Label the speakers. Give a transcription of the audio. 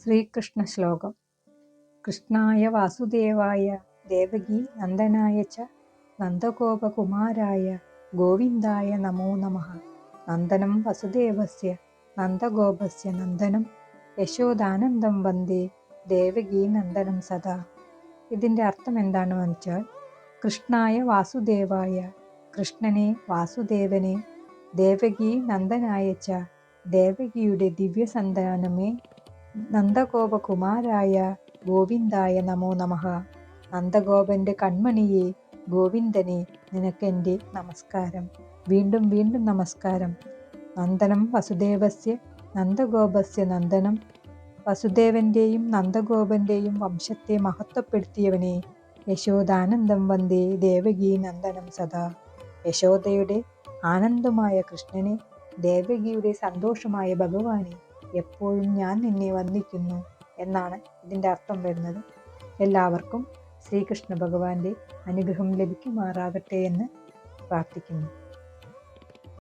Speaker 1: ശ്രീകൃഷ്ണ ശ്ലോകം. കൃഷ്ണായ വാസുദേവായ ദേവകീ നന്ദനായ ച നന്ദഗോപകുമാരായ ഗോവിന്ദായ നമോ നമഃ. നന്ദനം വസുദേവസ്യ നന്ദഗോപസ്യ നന്ദനം യശോദാനന്ദം വന്ദേ ദേവകീ നന്ദനം സദാ. ഇതിൻ്റെ അർത്ഥം എന്താണെന്ന് വെച്ചാൽ, കൃഷ്ണായ വാസുദേവായ, കൃഷ്ണനെ വാസുദേവനെ, ദേവകീ നന്ദനായ ച, ദേവകിയുടെ ദിവ്യസന്താനമേ, നന്ദഗോപകുമാരായ ഗോവിന്ദായ നമോ നമഃ. നന്ദഗോപന്റെ കൺമണിയെ ഗോവിന്ദനെ, നിനക്കെൻ്റെ നമസ്കാരം, വീണ്ടും വീണ്ടും നമസ്കാരം. നന്ദനം വസുദേവസ്യ നന്ദഗോപസ്യ നന്ദനം. വസുദേവന്റെയും നന്ദഗോപന്റെയും വംശത്തെ മഹത്വപ്പെടുത്തിയവനെ, യശോദാനന്ദം വന്ദേ ദേവകീ നന്ദനം സദാ. യശോദയുടെ ആനന്ദമായ കൃഷ്ണനെ, ദേവകിയുടെ സന്തോഷമായ ഭഗവാനെ, എപ്പോഴും ഞാൻ നിന്നെ വന്ദിക്കുന്നു എന്നാണ് ഇതിൻ്റെ അർത്ഥം വരുന്നത്. എല്ലാവർക്കും ശ്രീകൃഷ്ണ ഭഗവാന്റെ അനുഗ്രഹം ലഭിക്കുമാറാകട്ടെ എന്ന് പ്രാർത്ഥിക്കുന്നു.